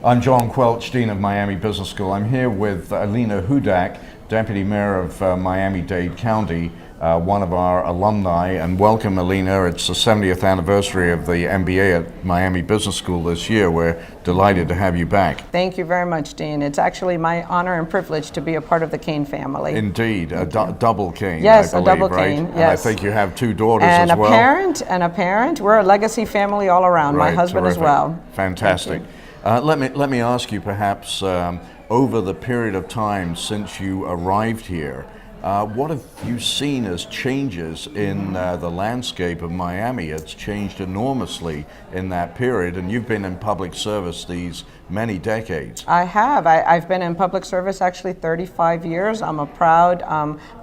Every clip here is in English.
I'm John Quelch, Dean of Miami Business School. I'm here with Alina Hudak, Deputy Mayor of Miami-Dade County, one of our alumni. And welcome, Alina. It's the 70th anniversary of the MBA at Miami Business School this year. We're delighted to have you back. Thank you very much, Dean. It's actually my honor and privilege to be a part of the Kane family. Indeed, a double Kane. Yes, I believe, a double right? Kane. And yes. I think you have two daughters and as well. And a parent. We're a legacy family all around. Right, My husband terrific. as well. Fantastic. Let me ask you, perhaps, over the period of time since you arrived here, what have you seen as changes in the landscape of Miami? It's changed enormously in that period, and you've been in public service these many decades. I have. I've been in public service actually 35 years. I'm a proud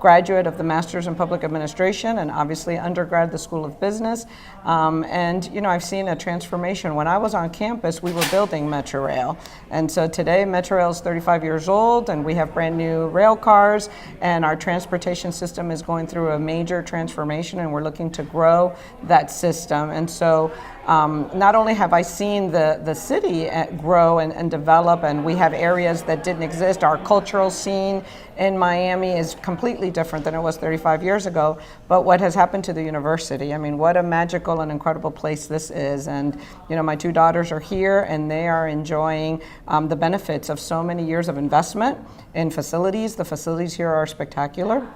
graduate of the Master's in Public Administration and obviously undergrad the School of Business. And you know, I've seen a transformation. When I was on campus, we were building Metrorail. And so today, Metrorail is 35 years old and we have brand new rail cars, and our transportation system is going through a major transformation, and we're looking to grow that system. And so not only have I seen the city grow and develop, and we have areas that didn't exist. Our cultural scene in Miami is completely different than it was 35 years ago, but what has happened to the university? I mean, what a magical and incredible place this is. And you know, my two daughters are here and they are enjoying the benefits of so many years of investment in facilities. The facilities here are spectacular.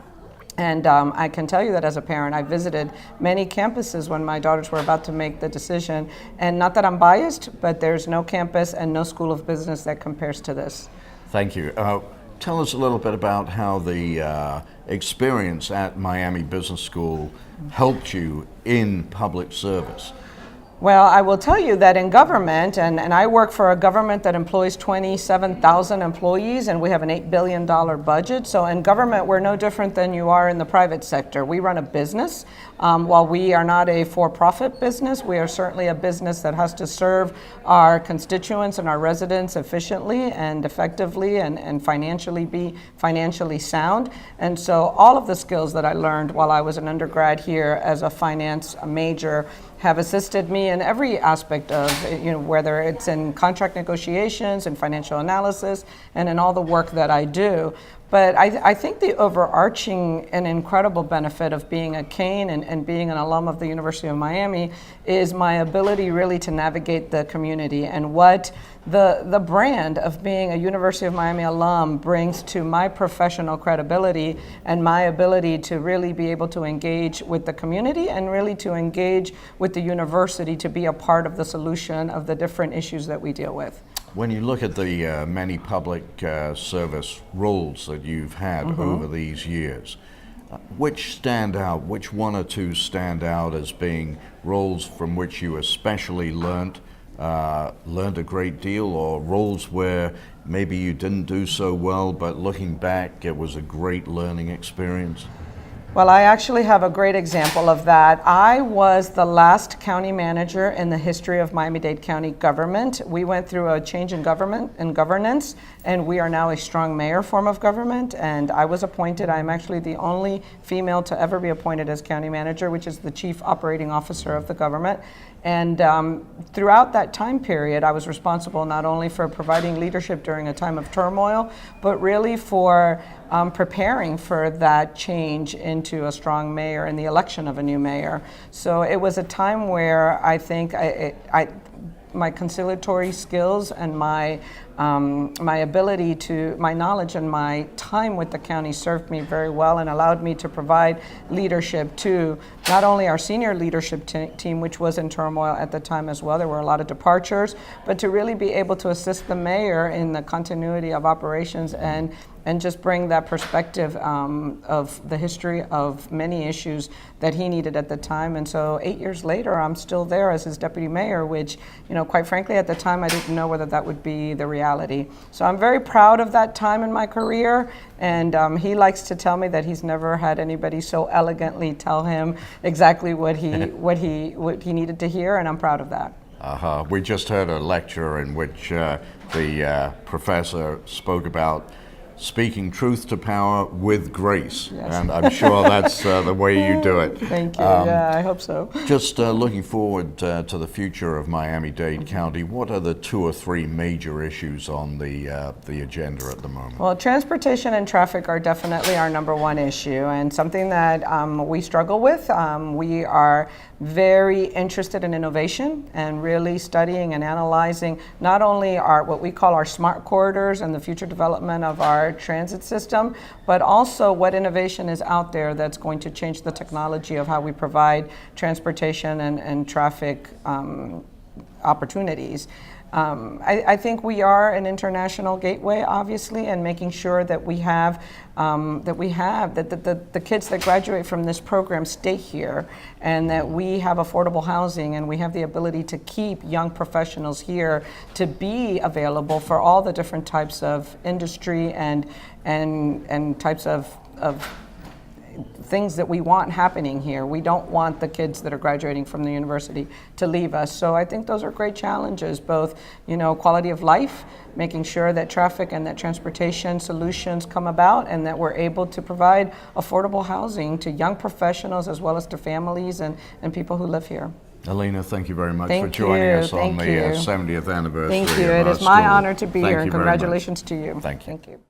And I can tell you that as a parent, I visited many campuses when my daughters were about to make the decision. And not that I'm biased, but there's no campus and no school of business that compares to this. Thank you. Tell us a little bit about how the experience at Miami Business School helped you in public service. Well, I will tell you that in government, and I work for a government that employs 27,000 employees, and we have an $8 billion budget. So in government, we're no different than you are in the private sector. We run a business. While we are not a for-profit business, we are certainly a business that has to serve our constituents and our residents efficiently and effectively and financially be financially sound. And so all of the skills that I learned while I was an undergrad here as a finance major have assisted me in every aspect of, you know, whether it's in contract negotiations and financial analysis and in all the work that I do. But I think the overarching and incredible benefit of being a Kane and being an alum of the University of Miami is my ability really to navigate the community, and what the brand of being a University of Miami alum brings to my professional credibility and my ability to really be able to engage with the community and really to engage with the university to be a part of the solution of the different issues that we deal with. When you look at the many public service roles that you've had over these years, which stand out, which one or two stand out as being roles from which you especially learned a great deal, or roles where maybe you didn't do so well, but looking back, it was a great learning experience? Well, I actually have a great example of that. I was the last county manager in the history of Miami-Dade County government. We went through a change in government and governance, and we are now a strong mayor form of government. And I was appointed, I'm actually the only female to ever be appointed as county manager, which is the chief operating officer of the government. And throughout that time period, I was responsible not only for providing leadership during a time of turmoil, but really for preparing for that change into a strong mayor and the election of a new mayor. So it was a time where I think my conciliatory skills and my ability to, my knowledge and my time with the county served me very well and allowed me to provide leadership to not only our senior leadership team, which was in turmoil at the time as well. There were a lot of departures, but to really be able to assist the mayor in the continuity of operations and just bring that perspective of the history of many issues that he needed at the time. And so 8 years later, I'm still there as his deputy mayor, which, you know, quite frankly, at the time, I didn't know whether that would be the reality. So I'm very proud of that time in my career. And he likes to tell me that he's never had anybody so elegantly tell him exactly what he needed to hear, and I'm proud of that. We just heard a lecture in which the professor spoke about speaking truth to power with grace. Yes. And I'm sure that's the way you do it. Thank you. Yeah, I hope so. Just looking forward to the future of Miami-Dade County, what are the 2 or 3 major issues on the agenda at the moment? Well, transportation and traffic are definitely our number one issue, and something that we struggle with. We are very interested in innovation and really studying and analyzing not only what we call our smart corridors and the future development of our transit system, but also what innovation is out there that's going to change the technology of how we provide transportation and traffic opportunities. I think we are an international gateway, obviously, and making sure that we have the kids that graduate from this program stay here, and that we have affordable housing, and we have the ability to keep young professionals here to be available for all the different types of industry and types of things that we want happening here. We don't want the kids that are graduating from the university to leave us. So I think those are great challenges, both, quality of life, making sure that traffic and that transportation solutions come about, and that we're able to provide affordable housing to young professionals as well as to families and people who live here. Elena, thank you very much Thank for joining you. us on Thank the you. 70th anniversary. Thank you. of It our is my school. honor to be Thank here, you and very much. congratulations to you. Thank you. Thank you.